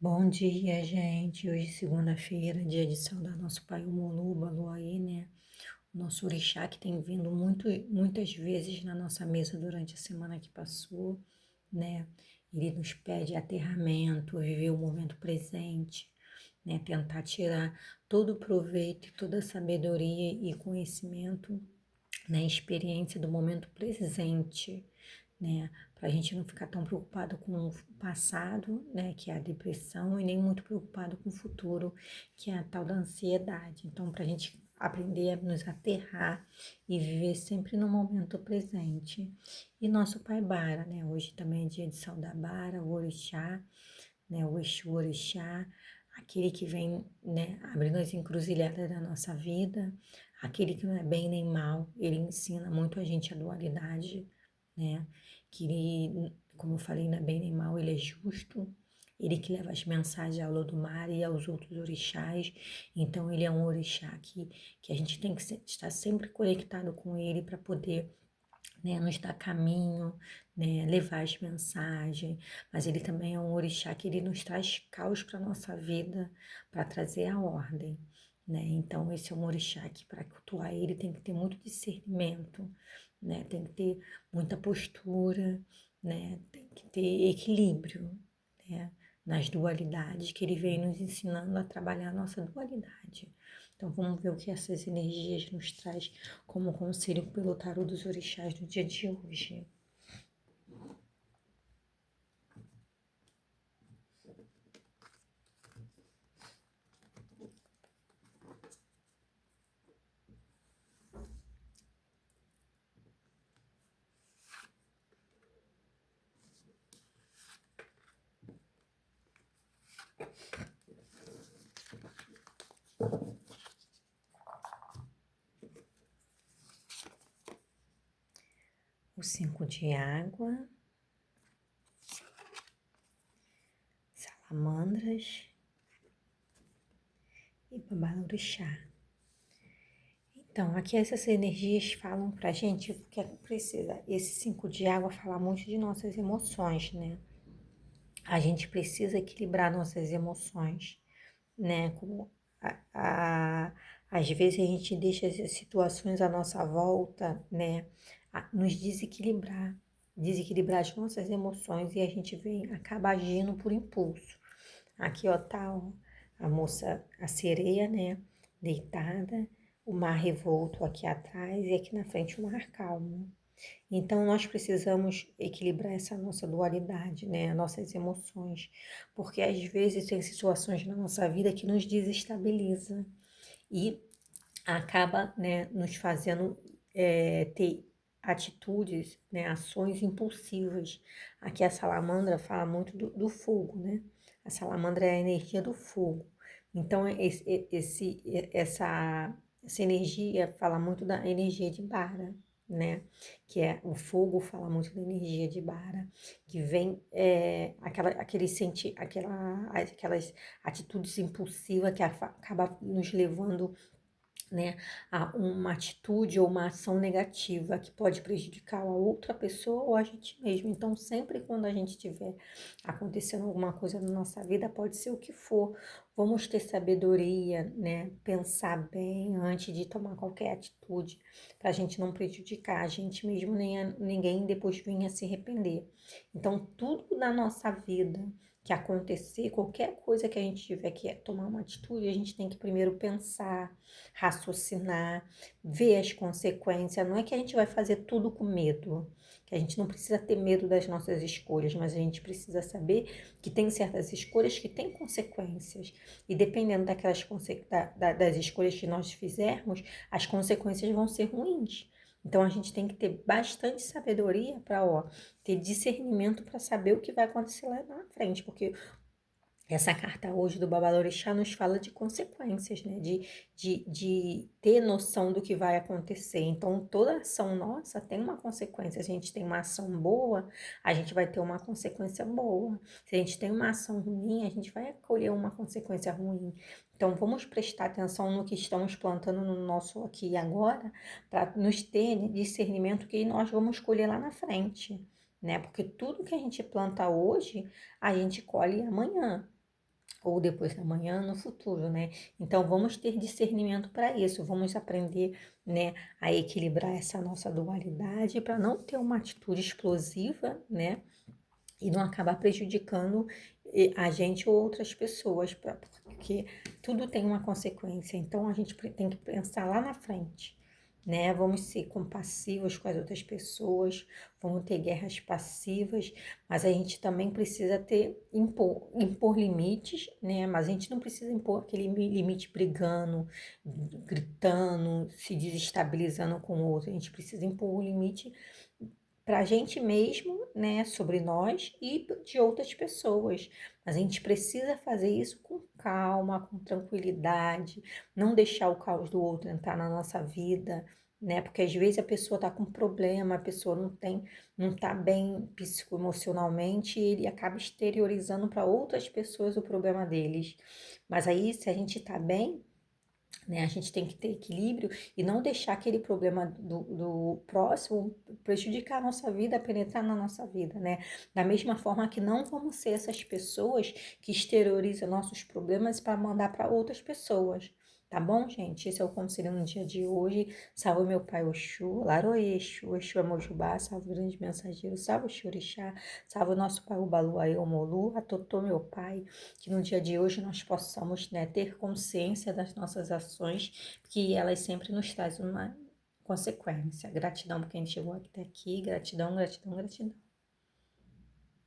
Bom dia, gente. Hoje, segunda-feira, dia de saudar nosso pai Omolu, Baluaê, né? O nosso orixá que tem vindo muitas vezes na nossa mesa durante a semana que passou, né? Ele nos pede aterramento, viver o momento presente, né? Tentar tirar todo o proveito, e toda a sabedoria e conhecimento, né? Experiência do momento presente, né? Para a gente não ficar tão preocupado com o passado, né? Que é a depressão, e nem muito preocupado com o futuro, que é a tal da ansiedade. Então, para a gente aprender a nos aterrar e viver sempre no momento presente. E nosso Pai Bara, né? Hoje também é dia de saudar Bara, o Orixá, né? O Exu Orixá, aquele que vem, né? Abrindo as encruzilhadas da nossa vida, aquele que não é bem nem mal, ele ensina muito a gente a dualidade, né? Que ele, como eu falei, não é bem nem mal, ele é justo, ele que leva as mensagens ao Lodumar e aos outros orixás, então ele é um orixá que a gente tem que estar sempre conectado com ele para poder, né, nos dar caminho, né, levar as mensagens, mas ele também é um orixá que ele nos traz caos para nossa vida, para trazer a ordem, né? Então esse é um orixá que para cultuar ele tem que ter muito discernimento, né? Tem que ter muita postura, né? Tem que ter equilíbrio, né? Nas dualidades que ele vem nos ensinando a trabalhar a nossa dualidade. Então vamos ver o que essas energias nos traz como conselho pelo tarô dos orixás do dia de hoje. O 5 de água, salamandras e babalorixá. Então, aqui essas energias falam pra gente o que é que precisa. Esse 5 de água fala muito de nossas emoções, né? A gente precisa equilibrar nossas emoções, né? Como às vezes a gente deixa as situações à nossa volta, né? Nos desequilibrar as nossas emoções e a gente vem, acaba agindo por impulso. Aqui, ó, tá ó, a moça, a sereia, né? Deitada, o mar revolto aqui atrás e aqui na frente o mar calmo. Então, nós precisamos equilibrar essa nossa dualidade, né? Nossas emoções, porque às vezes tem situações na nossa vida que nos desestabiliza e acaba, né, nos fazendo ter atitudes, né, ações impulsivas. Aqui a salamandra fala muito do fogo, né? A salamandra é a energia do fogo. Então, essa energia fala muito da energia de Bara, né? Que é o fogo, fala muito da energia de Bara, que vem aquelas atitudes impulsivas que acaba nos levando, né, a uma atitude ou uma ação negativa que pode prejudicar a outra pessoa ou a gente mesmo. Então, sempre quando a gente tiver acontecendo alguma coisa na nossa vida, pode ser o que for, vamos ter sabedoria, né, pensar bem antes de tomar qualquer atitude, para a gente não prejudicar a gente mesmo nem a ninguém e depois vir a se arrepender. Então, tudo na nossa vida que acontecer, qualquer coisa que a gente tiver que tomar uma atitude, a gente tem que primeiro pensar, raciocinar, ver as consequências. Não é que a gente vai fazer tudo com medo, que a gente não precisa ter medo das nossas escolhas, mas a gente precisa saber que tem certas escolhas que têm consequências. E dependendo das escolhas que nós fizermos, as consequências vão ser ruins. Então a gente tem que ter bastante sabedoria para, ó, ter discernimento para saber o que vai acontecer lá na frente, porque essa carta hoje do Babalorixá nos fala de consequências, né? De ter noção do que vai acontecer. Então, toda ação nossa tem uma consequência. Se a gente tem uma ação boa, a gente vai ter uma consequência boa. Se a gente tem uma ação ruim, a gente vai colher uma consequência ruim. Então, vamos prestar atenção no que estamos plantando no nosso aqui e agora, para nos ter discernimento que nós vamos colher lá na frente, né? Porque tudo que a gente planta hoje, a gente colhe amanhã. ou depois da manhã, no futuro, né? Então vamos ter discernimento para isso, vamos aprender, né, a equilibrar essa nossa dualidade para não ter uma atitude explosiva, né? E não acabar prejudicando a gente ou outras pessoas, porque tudo tem uma consequência. Então a gente tem que pensar lá na frente, né? Vamos ser compassivos com as outras pessoas, vamos ter guerras passivas, mas a gente também precisa impor limites, né? Mas a gente não precisa impor aquele limite brigando, gritando, se desestabilizando com o outro. A gente precisa impor o limite para a gente mesmo, né, sobre nós e de outras pessoas. Mas a gente precisa fazer isso com calma, com tranquilidade, não deixar o caos do outro entrar na nossa vida, né? Porque às vezes a pessoa tá com problema, a pessoa não tá bem psicoemocionalmente e ele acaba exteriorizando para outras pessoas o problema deles. Mas aí, se a gente tá bem, né? A gente tem que ter equilíbrio e não deixar aquele problema do próximo prejudicar a nossa vida, penetrar na nossa vida, né? Da mesma forma que não vamos ser essas pessoas que exteriorizam nossos problemas para mandar para outras pessoas. Tá bom, gente? Esse é o conselho no dia de hoje. Salve meu pai Oxu, Laroê Exu, Exu é Mojubá, salve o grande mensageiro, salve o Xorixá, salve o nosso pai Ubaluaê Omolu, Atotô meu pai, que no dia de hoje nós possamos, né, ter consciência das nossas ações, que elas sempre nos trazem uma consequência. Gratidão por quem chegou até aqui, gratidão, gratidão, gratidão.